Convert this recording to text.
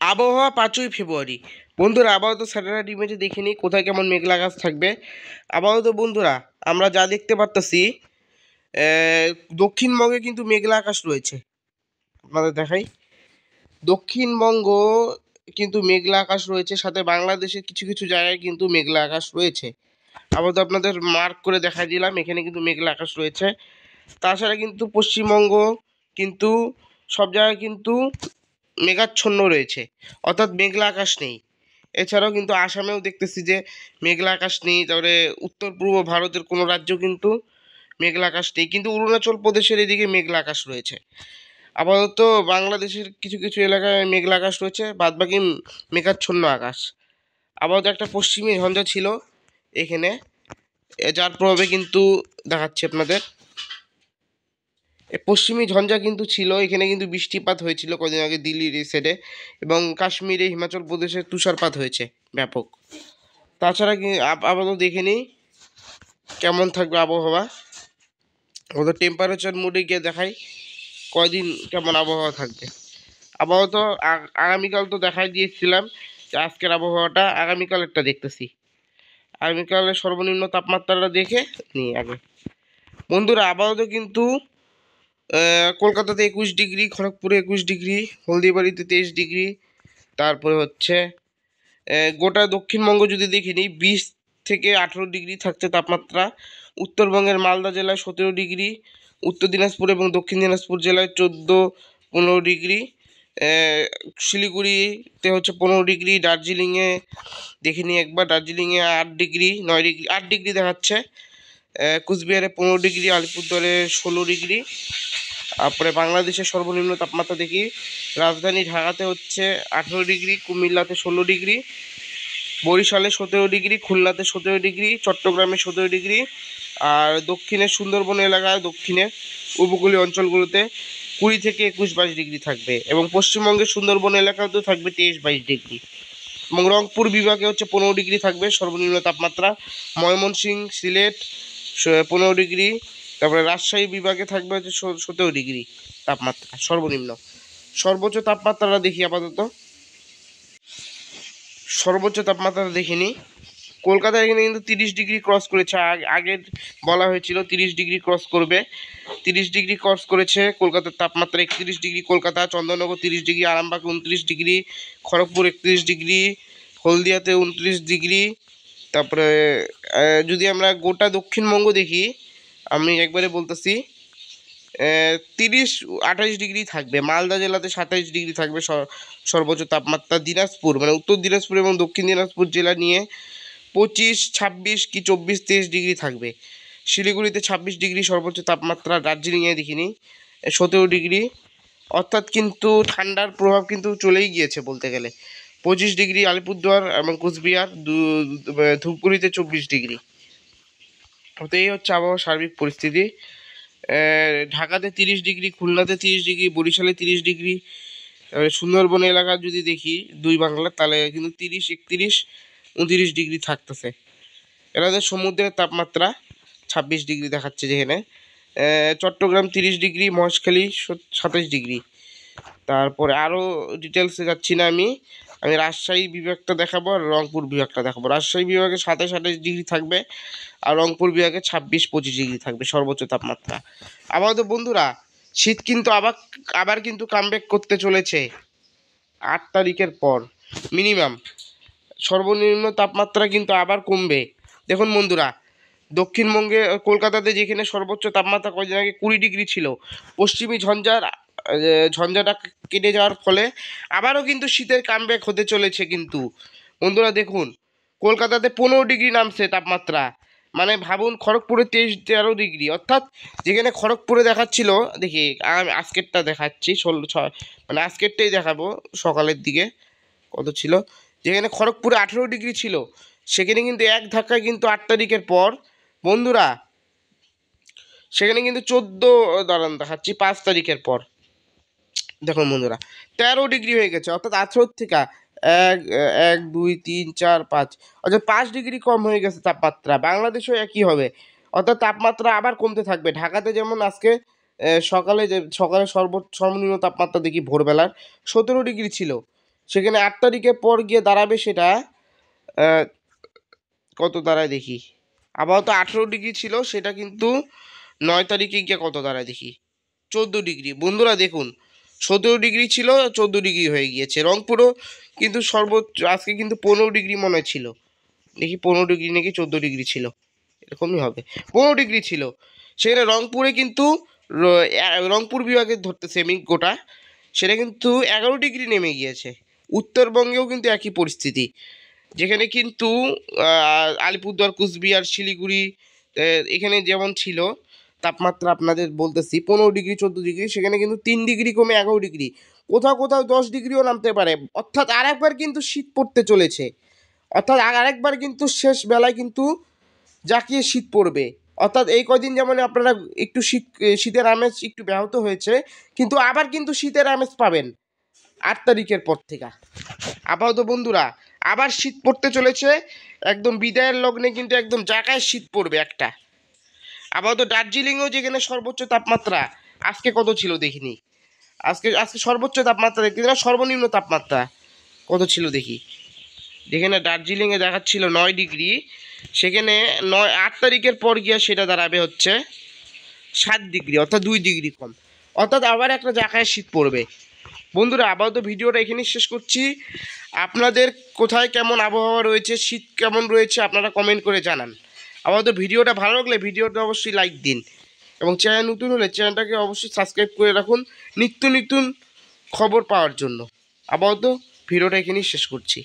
আবহাওয়া 5ই ফেব্রুয়ারি। বন্ধুরা, আবহাওয়া তো স্যাটেলাইট ইমেজে দেখিনি কোথায় কেমন মেঘলা আকাশ থাকবে। আবহাওয়া তো বন্ধুরা আমরা যা দেখতে পারতেছি, দক্ষিণবঙ্গে কিন্তু মেঘলা আকাশ রয়েছে। আপনাদের দেখাই, দক্ষিণবঙ্গ কিন্তু মেঘলা আকাশ রয়েছে, সাথে বাংলাদেশের কিছু কিছু জায়গায় কিন্তু মেঘলা আকাশ রয়েছে। আপাতত আপনাদের মার্ক করে দেখাই দিলাম, এখানে কিন্তু মেঘলা আকাশ রয়েছে। তাছাড়া কিন্তু পশ্চিমবঙ্গ কিন্তু সব জায়গায় কিন্তু মেঘাচ্ছন্ন রয়েছে, অর্থাৎ মেঘলা আকাশ নেই। এছাড়াও কিন্তু আসামেও দেখতেছি যে মেঘলা আকাশ নেই। তারপরে উত্তর পূর্ব ভারতের কোনো রাজ্য কিন্তু মেঘলা আকাশ নেই, কিন্তু অরুণাচল প্রদেশের এদিকে মেঘলা আকাশ রয়েছে। আপাতত বাংলাদেশের কিছু কিছু এলাকায় মেঘলা আকাশ রয়েছে, বাদবাকি মেঘাচ্ছন্ন আকাশ। আপাতত একটা পশ্চিমী ঝঞ্ঝা ছিল এখানে, যার প্রভাবে কিন্তু দেখাচ্ছি আপনাদের। পশ্চিমী ঝঞ্ঝা কিন্তু ছিল এখানে, কিন্তু বৃষ্টিপাত হয়েছিল কদিন আগে দিল্লির এই সাইডে, এবং কাশ্মীরে হিমাচল প্রদেশে তুষারপাত হয়েছে ব্যাপক। তাছাড়া কি আপাতত দেখে নিই কেমন থাকবে আবহাওয়া। ওদের টেম্পারেচার মোডে গিয়ে দেখাই কয়দিন কেমন আবহাওয়া থাকবে। আবহাওয়া তো আগামীকাল তো দেখাই দিয়েছিলাম যে আজকের আবহাওয়াটা, আগামীকালেরটা দেখতেছি। আগামীকালের সর্বনিম্ন তাপমাত্রাটা দেখে নিই আগে। বন্ধুরা, আবহাওয়া তো কিন্তু কলকাতাতে 21 ডিগ্রি, খড়গপুরে 21 ডিগ্রি, হলদিবাড়িতে 23 ডিগ্রি, তারপরে হচ্ছে গোটা দক্ষিণবঙ্গ যদি দেখে নিই 20 থেকে 18 ডিগ্রি থাকছে তাপমাত্রা। উত্তরবঙ্গের মালদা জেলায় 17 ডিগ্রি, উত্তর দিনাজপুর এবং দক্ষিণ দিনাজপুর জেলায় 14-15 ডিগ্রি, শিলিগুড়িতে হচ্ছে 15 ডিগ্রি, দার্জিলিংয়ে দেখে নিই একবার, দার্জিলিংয়ে 8 ডিগ্রি, 9 ডিগ্রি, 8 ডিগ্রি দেখাচ্ছে, কুচবিহারে 15 ডিগ্রি, আলিপুরদুয়ারে 16 ডিগ্রি। তারপরে বাংলাদেশের সর্বনিম্ন তাপমাত্রা দেখি, রাজধানী ঢাকাতে হচ্ছে 18 ডিগ্রি, কুমিল্লাতে 16 ডিগ্রি, বরিশালে 17 ডিগ্রি, খুলনাতে 17 ডিগ্রি, চট্টগ্রামে 17 ডিগ্রি, আর দক্ষিণের সুন্দরবন এলাকায় দক্ষিণের উপকূলীয় অঞ্চলগুলোতে 20 থেকে 21-22 ডিগ্রি থাকবে, এবং পশ্চিমবঙ্গের সুন্দরবন এলাকাতেও থাকবে 23-22 ডিগ্রি, এবং রংপুর বিভাগে হচ্ছে 15 ডিগ্রি থাকবে সর্বনিম্ন তাপমাত্রা, ময়মনসিংহ, সিলেট 15 ডিগ্রি, তারপরে রাজশাহী বিভাগে থাকবে হচ্ছে 17 ডিগ্রি তাপমাত্রা সর্বনিম্ন। সর্বোচ্চ তাপমাত্রাটা দেখি আপাতত, সর্বোচ্চ তাপমাত্রা দেখিনি। কলকাতা এখানে কিন্তু 30 ডিগ্রি ক্রস করেছে, আগের বলা হয়েছিল 30 ডিগ্রি ক্রস করবে, 30 ডিগ্রি ক্রস করেছে। কলকাতার তাপমাত্রা 31 degree, Kolkata, Chandannagar 30 degree, Arambagh 29 degree, Kharagpur 31 degree, হলদিয়াতে 29 ডিগ্রি। তারপরে যদি আমরা গোটা দক্ষিণবঙ্গ দেখি, আমি একবারে বলতেছি 30-28 ডিগ্রি থাকবে। মালদা জেলাতে 27 ডিগ্রি থাকবে সর্বোচ্চ তাপমাত্রা। দিনাজপুর মানে উত্তর দিনাজপুর এবং দক্ষিণ দিনাজপুর জেলা নিয়ে 25, 26 কি 24, 23 ডিগ্রি থাকবে। শিলিগুড়িতে 26 ডিগ্রি সর্বোচ্চ তাপমাত্রা, দার্জিলিংয়ে দেখিনি 17 ডিগ্রি, অর্থাৎ কিন্তু ঠান্ডার প্রভাব কিন্তু চলেই গিয়েছে বলতে গেলে। 25 ডিগ্রি আলিপুরদুয়ার এবং কোচবিহার, ধূপগুড়িতে 24 ডিগ্রি। তো এই হচ্ছে আবহাওয়ার সার্বিক পরিস্থিতি। ঢাকাতে 30 ডিগ্রি, খুলনাতে 30 ডিগ্রি, বরিশালে 30 ডিগ্রি, সুন্দরবন এলাকা যদি দেখি দুই বাংলার, তাহলে কিন্তু 30, 31, 29 ডিগ্রি থাকতেছে। এরাদের সমুদ্রের তাপমাত্রা 26 ডিগ্রি দেখাচ্ছে যেখানে। Chittagong 30 degree, Moheshkhali 27 degree. তারপরে আরও ডিটেলসে যাচ্ছি না, আমি রাজশাহী বিভাগটা দেখাবো আর রংপুর বিভাগটা দেখাবো। রাজশাহী বিভাগে 27-28 ডিগ্রি থাকবে, আর রংপুর বিভাগে 26-25 ডিগ্রি থাকবে সর্বোচ্চ তাপমাত্রা। আপাতত বন্ধুরা, শীত কিন্তু আবার কিন্তু কামব্যাক করতে চলেছে 8 তারিখের পর। মিনিমাম সর্বনিম্ন তাপমাত্রা কিন্তু আবার কমবে। দেখুন বন্ধুরা, দক্ষিণবঙ্গে কলকাতাতে যেখানে সর্বোচ্চ তাপমাত্রা কয়েকদিন আগে 20 ডিগ্রি ছিল, পশ্চিমী ঝঞ্ঝাটা কেটে যাওয়ার ফলে আবারও কিন্তু শীতের কামব্যাক হতে চলেছে। কিন্তু বন্ধুরা দেখুন, কলকাতাতে 15 ডিগ্রি নামছে তাপমাত্রা, মানে ভাবুন খড়গপুরে 23-13 ডিগ্রি, অর্থাৎ যেখানে খড়গপুরে দেখাচ্ছিল, দেখি আজকেরটা দেখাচ্ছি, 16 মানে আজকেরটাই দেখাবো, সকালের দিকে কত ছিল, যেখানে খড়গপুরে 18 ডিগ্রি ছিল, সেখানে কিন্তু এক ধাক্কায় কিন্তু 8 তারিখের পর বন্ধুরা সেখানে কিন্তু 14 দেখাচ্ছি 5 তারিখের পর দেখুন বন্ধুরা 13 ডিগ্রি হয়ে গেছে, অর্থাৎ 18 থেকে 1, 1, 2, 3, 4, 5, অর্থাৎ 5 ডিগ্রি কম হয়ে গেছে তাপমাত্রা। বাংলাদেশেও একই হবে, অর্থাৎ তাপমাত্রা আবার কমতে থাকবে। ঢাকাতে যেমন আজকে সকালে সর্বনিম্ন তাপমাত্রা দেখি ভোরবেলার 17 ডিগ্রি ছিল, সেখানে 8 তারিখের পর গিয়ে দাঁড়াবে সেটা কত দাঁড়ায় দেখি। আপাতত 18 ডিগ্রি ছিল, সেটা কিন্তু 9 তারিখে গিয়ে কত দাঁড়ায় দেখি, 14 ডিগ্রি। বন্ধুরা দেখুন, 17 ডিগ্রি ছিল, 14 ডিগ্রি হয়ে গিয়েছে। রংপুরও কিন্তু সর্বোচ্চ আজকে কিন্তু 15 ডিগ্রি মনে হয় ছিল, দেখি 15 ডিগ্রি নাকি 14 ডিগ্রি ছিল, এরকমই হবে, 15 ডিগ্রি ছিল। সেখানে রংপুরে কিন্তু রংপুর বিভাগে ধরতেছে আমি গোটা, সেটা কিন্তু 11 ডিগ্রি নেমে গিয়েছে। উত্তরবঙ্গেও কিন্তু একই পরিস্থিতি, যেখানে কিন্তু আলিপুরদুয়ার, কুচবিহার, শিলিগুড়ি এখানে যেমন ছিল তাপমাত্রা আপনাদের বলতেছি 15 ডিগ্রি 14 ডিগ্রি, সেখানে কিন্তু 3 ডিগ্রি কমে 11 ডিগ্রি, কোথাও কোথাও 10 ডিগ্রিও নামতে পারে। অর্থাৎ আরেকবার কিন্তু শীত পড়তে চলেছে, অর্থাৎ আরেকবার কিন্তু শেষ বেলায় কিন্তু জাঁকিয়ে শীত পড়বে। অর্থাৎ এই কদিন যেমন আপনারা একটু শীতের আমেজ একটু ব্যাহত হয়েছে, কিন্তু আবার কিন্তু শীতের আমেজ পাবেন 8 তারিখের পর থেকে। আপাতত বন্ধুরা আবার শীত পড়তে চলেছে, একদম বিদায়ের লগ্নে কিন্তু একদম জায়গায় শীত পড়বে একটা। আপাতত দার্জিলিংয়েও যেখানে সর্বোচ্চ তাপমাত্রা আজকে কত ছিল দেখিনি, আজকে আজকে সর্বোচ্চ তাপমাত্রা দেখতে না, সর্বনিম্ন তাপমাত্রা কত ছিল দেখি। যেখানে দার্জিলিংয়ে দেখাচ্ছিল 9 ডিগ্রি, সেখানে 8 তারিখের পর গিয়ে সেটা দাঁড়াবে হচ্ছে 7 ডিগ্রি, অর্থাৎ 2 ডিগ্রি কম, অর্থাৎ আবার একটা জায়গায় শীত পড়বে। বন্ধুরা আপাতত ভিডিওটা এখানেই শেষ করছি। আপনাদের কোথায় কেমন আবহাওয়া রয়েছে, শীত কেমন রয়েছে আপনারা কমেন্ট করে জানান। আপাতত ভিডিওটা ভালো লাগলে ভিডিওটা অবশ্যই লাইক দিন, এবং চ্যানেল নতুন হলে চ্যানেলটাকে অবশ্যই সাবস্ক্রাইব করে রাখুন নিত্য নতুন খবর পাওয়ার জন্য। আপাতত ভিডিওটা এখানেই শেষ করছি।